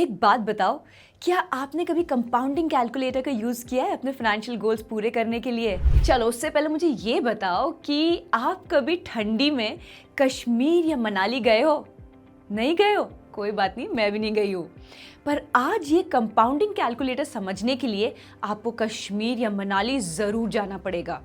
एक बात बताओ, क्या आपने कभी कंपाउंडिंग कैलकुलेटर का यूज़ किया है अपने फाइनेंशियल गोल्स पूरे करने के लिए? चलो उससे पहले मुझे ये बताओ कि आप कभी ठंडी में कश्मीर या मनाली गए हो? नहीं गए हो? कोई बात नहीं, मैं भी नहीं गई हूँ। पर आज ये कंपाउंडिंग कैलकुलेटर समझने के लिए आपको कश्मीर या मनाली ज़रूर जाना पड़ेगा।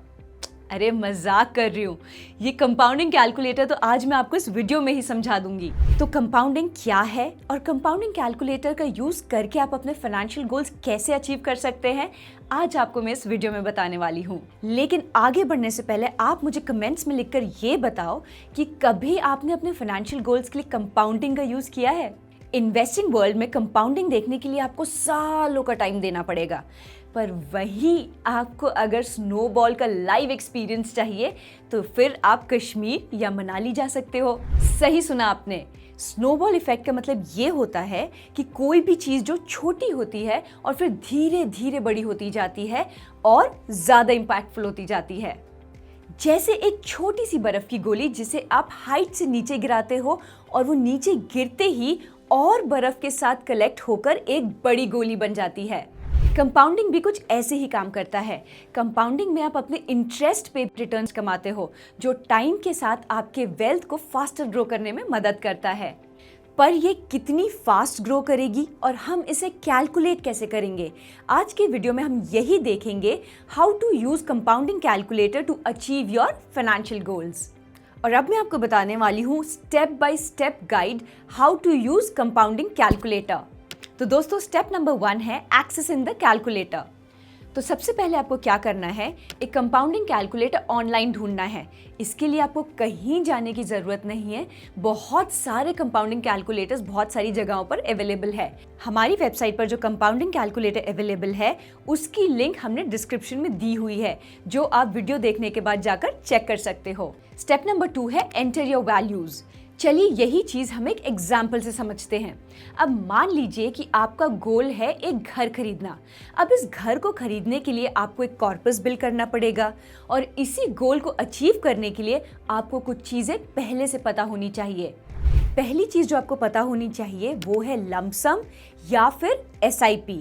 अरे मजाक कर रही हूँ, ये कंपाउंडिंग कैलकुलेटर तो आज मैं आपको इस वीडियो में ही समझा दूंगी। तो कंपाउंडिंग क्या है और कंपाउंडिंग कैलकुलेटर का यूज़ करके आप अपने फाइनेंशियल गोल्स कैसे अचीव कर सकते हैं, आज आपको मैं इस वीडियो में बताने वाली हूँ। लेकिन आगे बढ़ने से पहले आप मुझे कमेंट्स में लिखकर ये बताओ कि कभी आपने अपने फाइनेंशियल गोल्स के लिए कंपाउंडिंग का यूज़ किया है। इन्वेस्टिंग वर्ल्ड में कंपाउंडिंग देखने के लिए आपको सालों का टाइम देना पड़ेगा, पर वही आपको अगर स्नोबॉल का लाइव एक्सपीरियंस चाहिए तो फिर आप कश्मीर या मनाली जा सकते हो। सही सुना आपने, स्नोबॉल इफेक्ट का मतलब ये होता है कि कोई भी चीज़ जो छोटी होती है और फिर धीरे धीरे बड़ी होती जाती है और ज़्यादा इम्पैक्टफुल होती जाती है। जैसे एक छोटी सी बर्फ की गोली जिसे आप हाइट से नीचे गिराते हो और वो नीचे गिरते ही और बर्फ के साथ कलेक्ट होकर एक बड़ी गोली बन जाती है। कंपाउंडिंग भी कुछ ऐसे ही काम करता है। कंपाउंडिंग में आप अपने इंटरेस्ट पे रिटर्न्स कमाते हो, जो टाइम के साथ आपके वेल्थ को फास्टर ग्रो करने में मदद करता है। पर ये कितनी फास्ट ग्रो करेगी और हम इसे कैलकुलेट कैसे करेंगे, आज के वीडियो में हम यही देखेंगे, how to use compounding calculator to achieve your financial goals. और अब मैं आपको बताने वाली हूँ step by step guide how to use compounding calculator. तो दोस्तों, स्टेप नंबर 1 है एक्सेस इन द कैलकुलेटर। तो सबसे पहले आपको क्या करना है, एक कंपाउंडिंग कैलकुलेटर ऑनलाइन ढूंढना है। इसके लिए आपको कहीं जाने की ज़रूरत नहीं है, बहुत सारे कंपाउंडिंग कैलकुलेटर्स बहुत सारी जगहों पर अवेलेबल है। हमारी वेबसाइट पर जो कंपाउंडिंग कैलकुलेटर अवेलेबल है उसकी लिंक हमने डिस्क्रिप्शन में दी हुई है, जो आप वीडियो देखने के बाद जाकर चेक कर सकते हो। स्टेप नंबर 2 है एंटर योर वैल्यूज़। चलिए यही चीज़ हम एक एग्जाम्पल से समझते हैं। अब मान लीजिए कि आपका गोल है एक घर खरीदना। अब इस घर को खरीदने के लिए आपको एक कॉर्पस बिल करना पड़ेगा और इसी गोल को अचीव करने के लिए आपको कुछ चीज़ें पहले से पता होनी चाहिए। पहली चीज़ जो आपको पता होनी चाहिए वो है लंप सम या फिर SIP।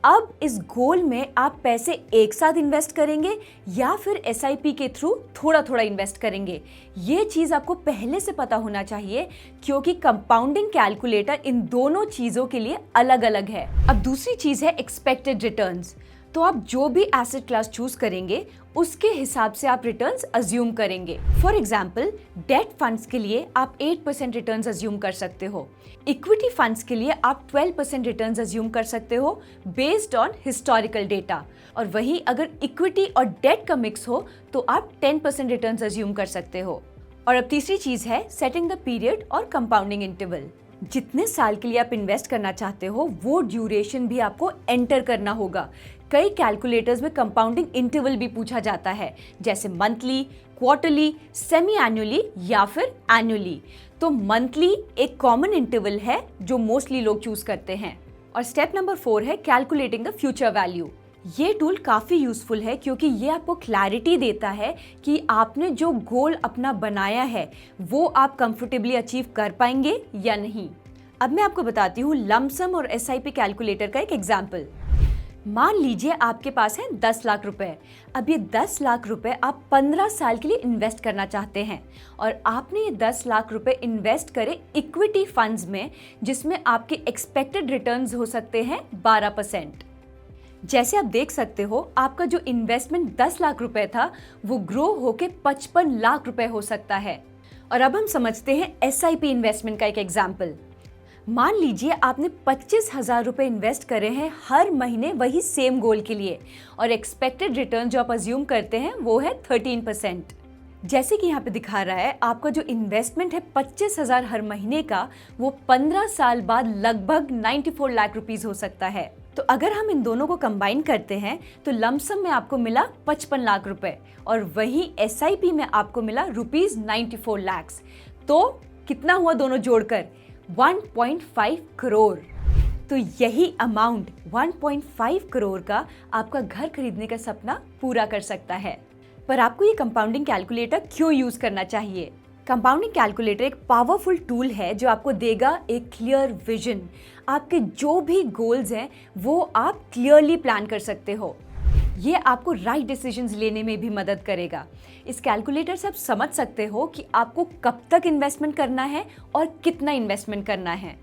अब इस गोल में आप पैसे एक साथ इन्वेस्ट करेंगे या फिर SIP के थ्रू थोड़ा थोड़ा इन्वेस्ट करेंगे, ये चीज़ आपको पहले से पता होना चाहिए, क्योंकि कंपाउंडिंग कैलकुलेटर इन दोनों चीज़ों के लिए अलग अलग है। अब दूसरी चीज़ है एक्सपेक्टेड रिटर्न्स। तो आप जो भी एसेट क्लास चूज करेंगे उसके हिसाब से आप रिटर्न्स अज्यूम करेंगे। फॉर एग्जाम्पल, डेट फंड्स के लिए आप 8% रिटर्न्स अज्यूम कर सकते हो। इक्विटी फंड्स के लिए आप 12% रिटर्न्स अज्यूम कर सकते हो बेस्ड ऑन हिस्टोरिकल डेटा। और वहीं अगर इक्विटी और डेट का मिक्स हो तो आप 10% रिटर्न्स अज्यूम कर सकते हो। और अब तीसरी चीज है सेटिंग द पीरियड और कंपाउंडिंग इंटरवल। जितने साल के लिए आप इन्वेस्ट करना चाहते हो वो ड्यूरेशन भी आपको एंटर करना होगा। कई कैलकुलेटर्स में कंपाउंडिंग इंटरवल भी पूछा जाता है, जैसे मंथली, क्वार्टरली, सेमी एनुअली या फिर एनुअली। तो मंथली एक कॉमन इंटरवल है जो मोस्टली लोग चूज करते हैं। और स्टेप नंबर 4 है कैलकुलेटिंग द फ्यूचर वैल्यू। ये टूल काफ़ी यूज़फुल है क्योंकि ये आपको क्लैरिटी देता है कि आपने जो गोल अपना बनाया है वो आप कंफर्टेबली अचीव कर पाएंगे या नहीं। अब मैं आपको बताती हूँ लंप सम और SIP कैलकुलेटर का एक एग्जाम्पल। मान लीजिए आपके पास है 10 लाख रुपए। अब ये 10 लाख रुपए आप 15 साल के लिए इन्वेस्ट करना चाहते हैं और आपने ये 10 लाख रुपए इन्वेस्ट करे इक्विटी फंड्स में, जिसमें आपके एक्सपेक्टेड रिटर्न्स हो सकते हैं 12%। जैसे आप देख सकते हो, आपका जो इन्वेस्टमेंट 10 लाख रुपए था वो ग्रो होके 55 लाख रुपए हो सकता है। और अब हम समझते हैं SIP इन्वेस्टमेंट का एक एग्जाम्पल। मान लीजिए आपने 25,000 रुपए इन्वेस्ट करे हैं हर महीने वही सेम गोल के लिए और एक्सपेक्टेड रिटर्न जो आप अज्यूम करते हैं वो है 13%। जैसे कि यहाँ पे दिखा रहा है, आपका जो इन्वेस्टमेंट है 25,000 हर महीने का, वो 15 साल बाद लगभग 94 लाख रुपीस हो सकता है। तो अगर हम इन दोनों को कंबाइन करते हैं तो लंप सम में आपको मिला 55 लाख रुपए और वहीं SIP में आपको मिला रुपीस 94 लाख। तो कितना हुआ दोनों जोड़कर? 1.5 करोड़। तो यही अमाउंट 1.5 करोड़ का आपका घर खरीदने का सपना पूरा कर सकता है। पर आपको ये कंपाउंडिंग कैलकुलेटर क्यों यूज करना चाहिए? कंपाउंडिंग कैलकुलेटर एक पावरफुल टूल है जो आपको देगा एक क्लियर विजन। आपके जो भी गोल्स हैं वो आप क्लियरली प्लान कर सकते हो। ये आपको राइट डिसीजंस लेने में भी मदद करेगा। इस कैलकुलेटर से आप समझ सकते हो कि आपको कब तक इन्वेस्टमेंट करना है और कितना इन्वेस्टमेंट करना है।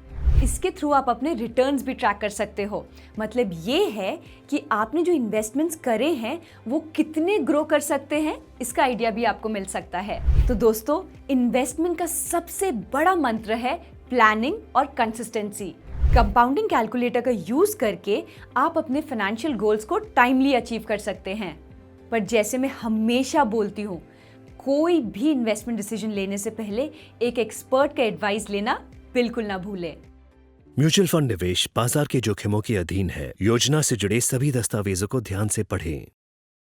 इसके थ्रू आप अपने रिटर्न्स भी ट्रैक कर सकते हो। मतलब ये है कि आपने जो इन्वेस्टमेंट्स करे हैं वो कितने ग्रो कर सकते हैं, इसका आइडिया भी आपको मिल सकता है। तो दोस्तों, इन्वेस्टमेंट का सबसे बड़ा मंत्र है प्लानिंग और कंसिस्टेंसी। कंपाउंडिंग कैलकुलेटर का यूज करके आप अपने फाइनेंशियल गोल्स को टाइमली अचीव कर सकते हैं। पर जैसे मैं हमेशा बोलती हूँ, कोई भी इन्वेस्टमेंट डिसीजन लेने से पहले एक एक्सपर्ट का एडवाइस लेना बिल्कुल ना भूलें। म्यूचुअल फंड निवेश बाजार के जोखिमों के अधीन है। योजना से जुड़े सभी दस्तावेजों को ध्यान से पढ़ें।